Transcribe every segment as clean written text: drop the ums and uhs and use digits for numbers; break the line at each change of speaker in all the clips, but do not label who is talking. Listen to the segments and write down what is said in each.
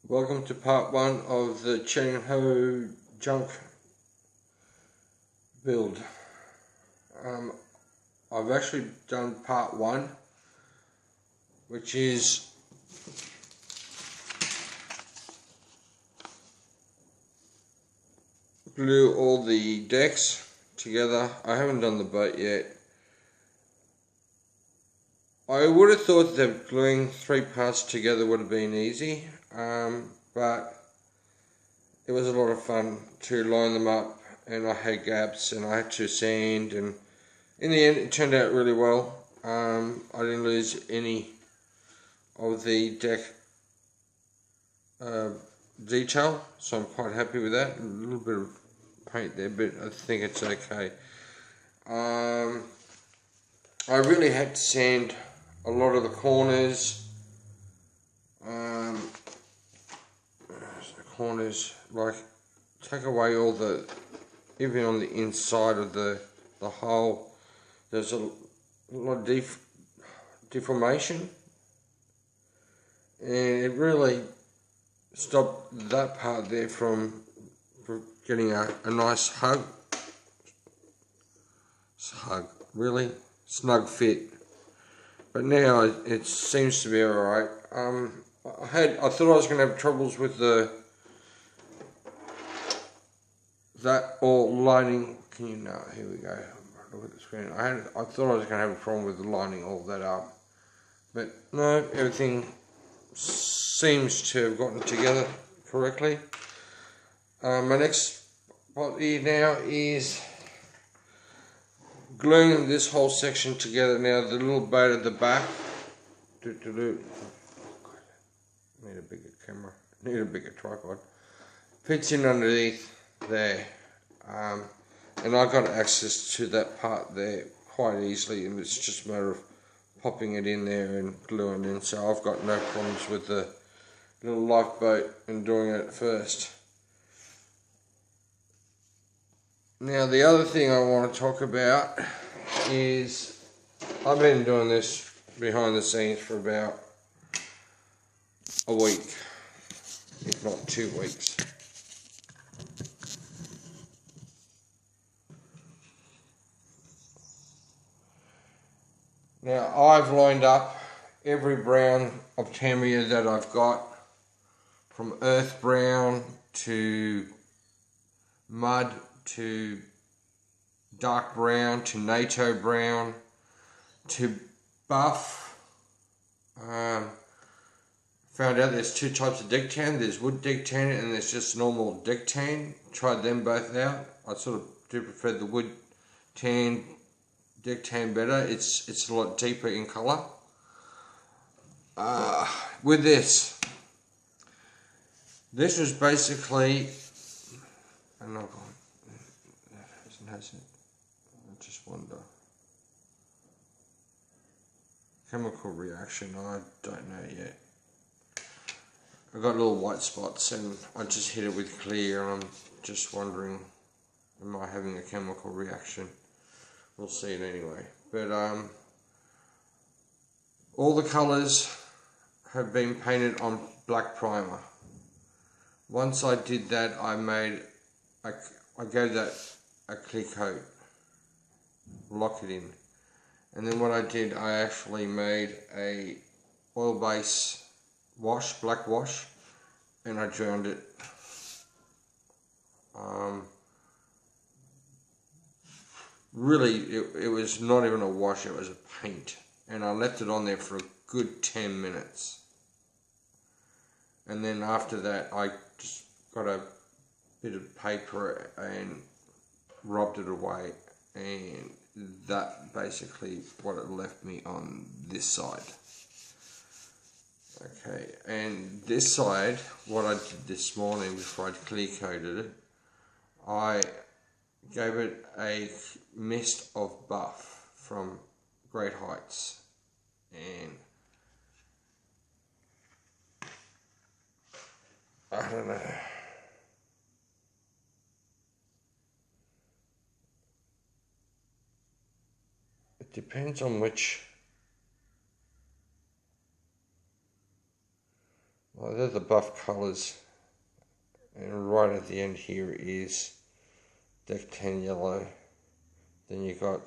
Welcome to part one of the Cheng junk build. I've actually done part one, which is glue all the decks together. I haven't done the boat yet. I would have thought that gluing three parts together would have been easy, but it was a lot of fun to line them up, and I had gaps and I had to sand, and in the end it turned out really well. I didn't lose any of the deck detail, so I'm quite happy with that. A little bit of paint there, but I think it's okay. I really had to sand a lot of the corners. Like take away all the, even on the inside of the hole, there's a lot of deformation, and it really stopped that part there from getting a nice really snug fit. But now it seems to be alright. I thought I was going to have troubles with that all lining. Can you know? Here we go. Look at the screen. I thought I was going to have a problem with lining all that up, but no, everything seems to have gotten together correctly. My next part here now is gluing this whole section together. Now the little boat at the back, need a bigger camera, need a bigger tripod, fits in underneath there, and I got access to that part there quite easily, and it's just a matter of popping it in there and gluing in, so I've got no problems with the little lifeboat and doing it first. Now the other thing I want to talk about is I've been doing this behind the scenes for about a week, if not 2 weeks. Now I've lined up every brown of Tamiya that I've got, from earth brown to mud to dark brown to NATO brown to buff. Found out there's two types of deck tan. There's wood deck tan and there's just normal deck tan. Tried them both out. I sort of do prefer the wood tan deck tan better. It's a lot deeper in colour. With this was basically, and I've got, hasn't it? I just wonder. Chemical reaction, I don't know yet. I got little white spots and I just hit it with clear, and I'm just wondering, am I having a chemical reaction? We'll see it anyway. But all the colours have been painted on black primer. Once I did that, I gave that a clear coat, lock it in, and then what I did, I actually made a oil base wash, black wash, and I drowned it. Really, it was not even a wash, it was a paint, and I left it on there for a good 10 minutes. And then after that, I just got a bit of paper and rubbed it away, and that basically what it left me on this side. Okay, and this side, what I did this morning before I clear coated it, I gave it a mist of buff from Great Heights, and I don't know. It depends on which Well, they're the buff colours, and right at the end here is Deck 10 yellow. Then you got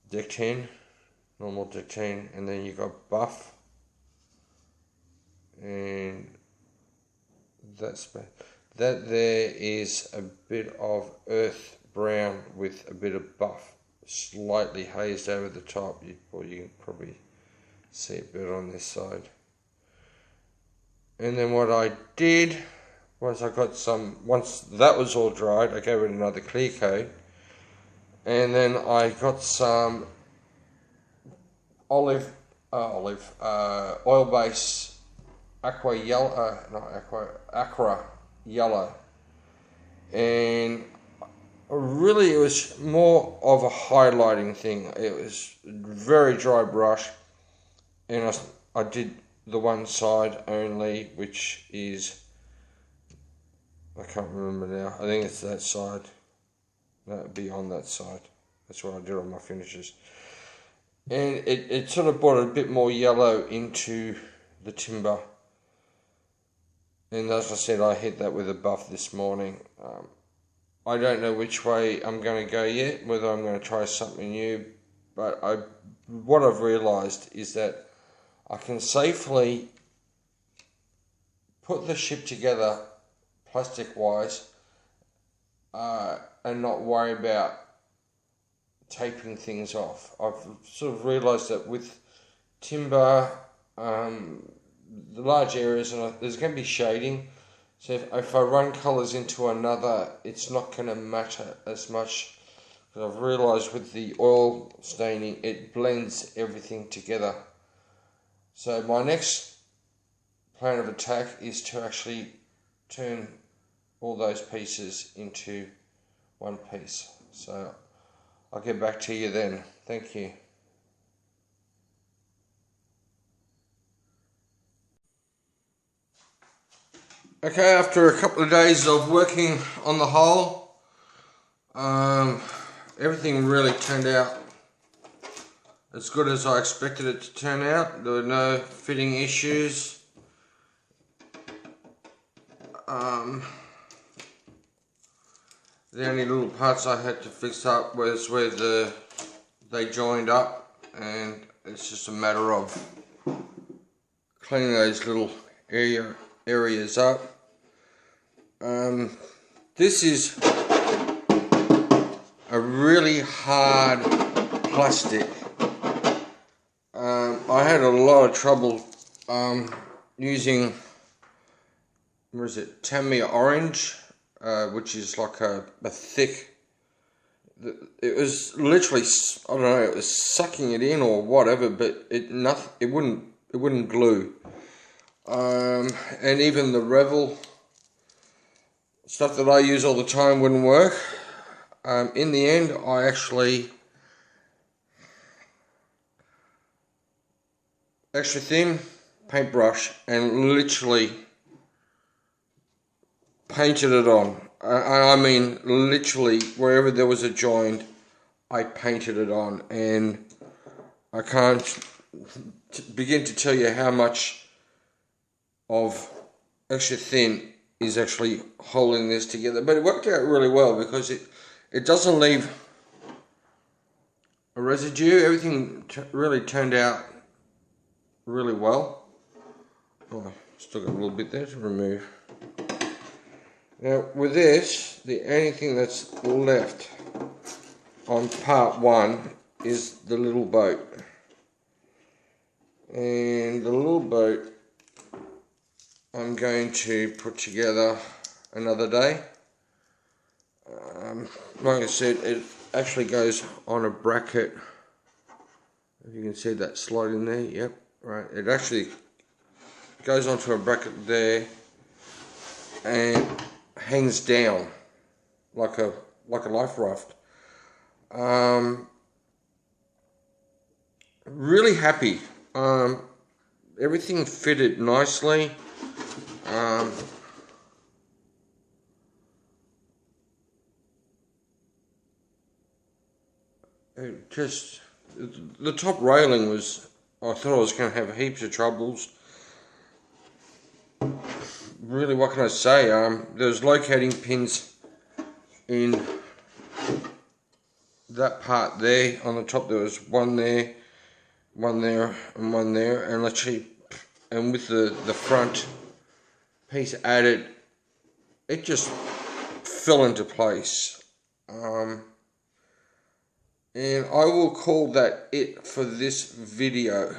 Deck 10, normal Deck 10, and then you got buff, and that there is a bit of earth brown with a bit of buff, slightly hazed over the top. You can probably see it better on this side. And then what I did was I got some, once that was all dried, I gave it another clear coat, and then I got some oil base aqua yellow, aqua yellow, and really it was more of a highlighting thing. It was a very dry brush, and I did the one side only, which is, I can't remember now, I think it's that side. That would be on that side. That's where I did all my finishes. And it sort of brought a bit more yellow into the timber. And as I said, I hit that with a buff this morning. I don't know which way I'm going to go yet, whether I'm going to try something new. But what I've realised is that I can safely put the ship together plastic-wise and not worry about taping things off. I've sort of realised that with timber, the large areas, and there's going to be shading, so if I run colours into another, it's not going to matter as much, because I've realised with the oil staining, it blends everything together. So my next plan of attack is to actually turn all those pieces into one piece. So I'll get back to you then. Thank you. Okay, after a couple of days of working on the hull, everything really turned out as good as I expected it to turn out. There were no fitting issues. The only little parts I had to fix up was where they joined up, and it's just a matter of cleaning those little areas up. This is a really hard plastic. I had a lot of trouble using, what is it, Tamiya Orange, which is like a thick, it was literally, I don't know, it was sucking it in or whatever, but it wouldn't glue. And even the Revel stuff that I use all the time wouldn't work. In the end, I actually extra thin paintbrush and literally painted it on. I mean, literally, wherever there was a joint, I painted it on, and I can't begin to tell you how much of extra thin is actually holding this together. But it worked out really well because it doesn't leave a residue. Everything really turned out really well. Oh, still got a little bit there to remove. Now with this, the only thing that's left on part one is the little boat. And the little boat I'm going to put together another day. Like I said, it actually goes on a bracket. If you can see that slide in there, yep, right. It actually goes onto a bracket there and hangs down like a life raft. Really happy. Everything fitted nicely. It just, the top railing was I thought I was going to have heaps of troubles. Really, what can I say? There's locating pins in that part there. On the top there was one there, and one there, and literally, and with the front piece added, it just fell into place. And I will call that it for this video.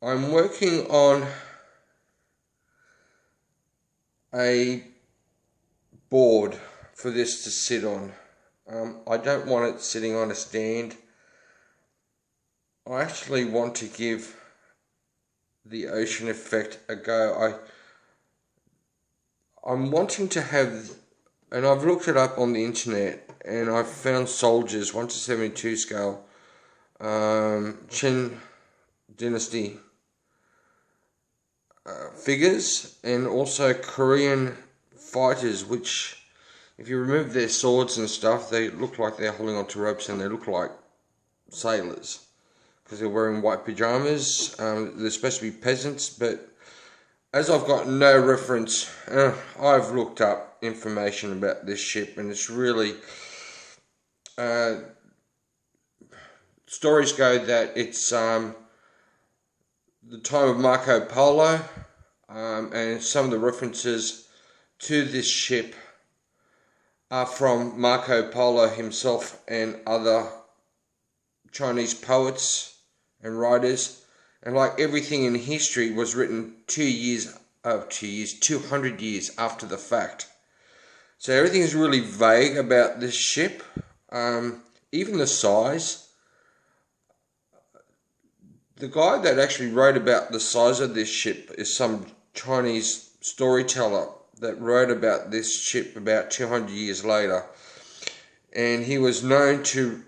I'm working on a board for this to sit on. I don't want it sitting on a stand. I actually want to give the ocean effect a go. I'm wanting to have, and I've looked it up on the internet, and I've found soldiers 1:72 scale, Cheng dynasty figures, and also Korean fighters, which, if you remove their swords and stuff, they look like they're holding onto ropes, and they look like sailors because they're wearing white pajamas. They're supposed to be peasants, but as I've got no reference, I've looked up information about this ship, and it's really, stories go that it's the time of Marco Polo, and some of the references to this ship are from Marco Polo himself and other Chinese poets and writers. And like everything in history was written 200 years after the fact. So everything is really vague about this ship. Even the size. The guy that actually wrote about the size of this ship is some Chinese storyteller that wrote about this ship about 200 years later. And he was known to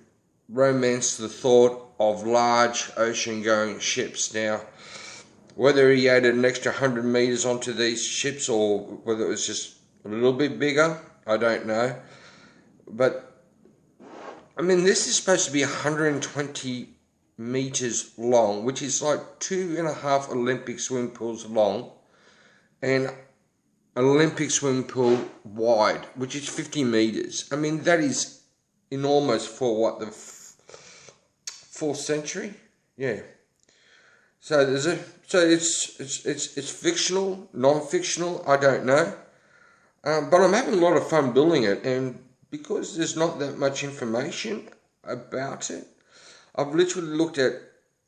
romance the thought of large ocean-going ships. Now, whether he added an extra 100 meters onto these ships or whether it was just a little bit bigger, I don't know. But, I mean, this is supposed to be 120 meters long, which is like 2.5 Olympic swimming pools long, and an Olympic swimming pool wide, which is 50 meters. I mean, that is enormous for what, the 4th century? Yeah. So it's fictional, non-fictional, I don't know. But I'm having a lot of fun building it, and because there's not that much information about it, I've literally looked at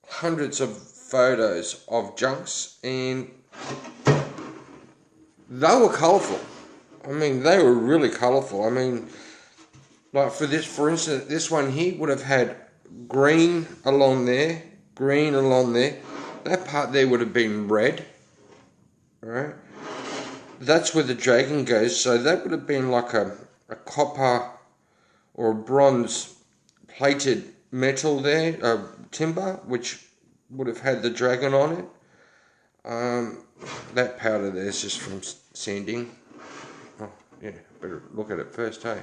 hundreds of photos of junks, and they were colourful. I mean, they were really colourful. I mean, like for instance, this one here would have had green along there, green along there. That part there would have been red, right? That's where the dragon goes, so that would have been like a copper or a bronze plated metal there, timber, which would have had the dragon on it. That powder there is just from sanding. Oh, yeah, better look at it first, hey?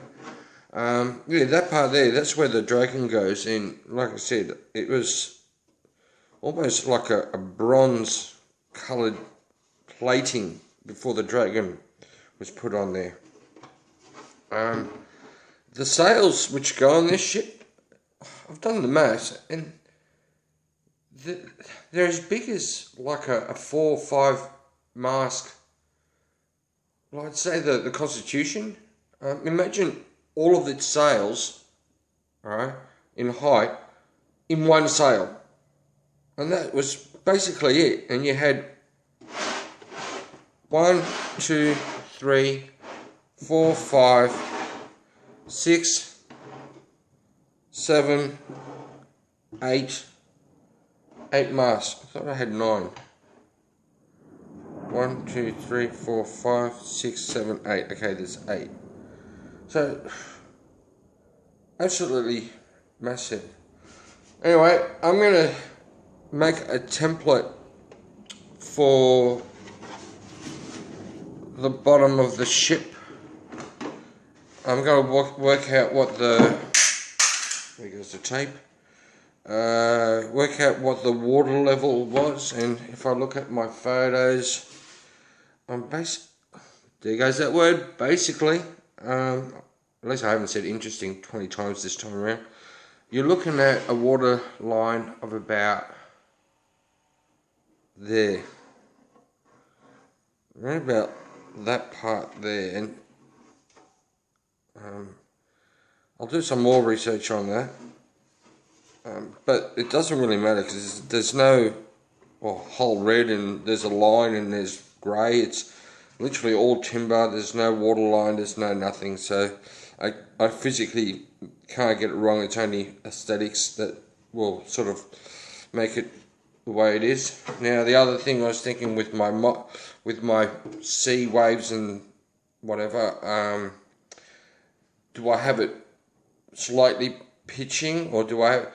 Yeah, that part there, that's where the dragon goes, and like I said, it was almost like a bronze coloured plating before the dragon was put on there. The sails which go on this ship, I've done the maths, and they're as big as like a 4 or 5 mast. Well, I'd say the Constitution. Imagine all of its sails, alright, in height, in one sail. And that was basically it. And you had 1, 2, 3, 4, 5, 6, 7, 8 masts. I thought I had 9. 1, 2, 3, 4, 5, 6, 7, 8. Okay, there's 8. So, absolutely massive. Anyway, I'm going to make a template for the bottom of the ship. I'm going to work out what the, there goes the tape. work out what the water level was, and if I look at my photos, there goes that word, basically. At least I haven't said interesting 20 times this time around. You're looking at a water line of about there. Right about that part there. And I'll do some more research on that. But it doesn't really matter because there's no whole red and there's a line and there's grey. It's literally all timber. There's no water line. There's no nothing. So I physically can't get it wrong. It's only aesthetics that will sort of make it the way it is. Now the other thing I was thinking with my sea waves and whatever, do I have it slightly pitching or do I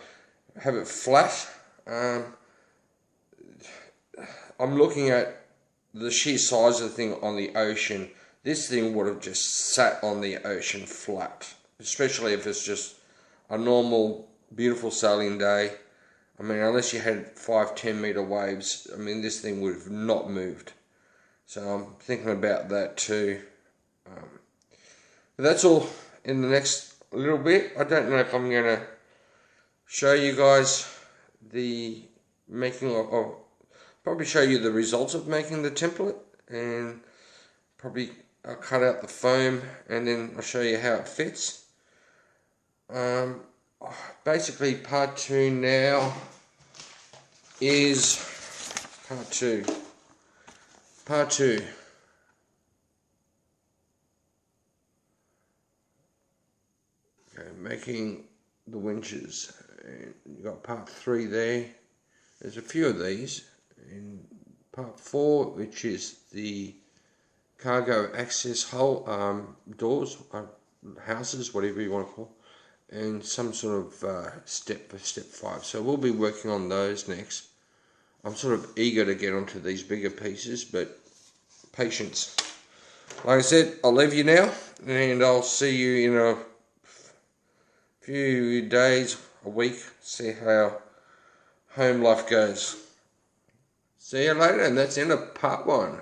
have it flat? I'm looking at the sheer size of the thing on the ocean. This thing would have just sat on the ocean flat, especially if it's just a normal, beautiful sailing day. I mean, unless you had 5-10 meter waves, I mean, this thing would have not moved. So I'm thinking about that too. But that's all in the next little bit. I don't know if I'm going to show you guys the making of, probably show you the results of making the template, and probably I'll cut out the foam and then I'll show you how it fits. Basically part 2 now is part 2. Okay, making the winches, and you got part 3 there. There's a few of these. In part 4, which is the cargo access hole doors, houses, whatever you want to call, and some sort of step for step 5. So we'll be working on those next. I'm sort of eager to get onto these bigger pieces, but patience. Like I said, I'll leave you now, and I'll see you in a few days, a week, see how home life goes. See you later, and that's the end of part 1.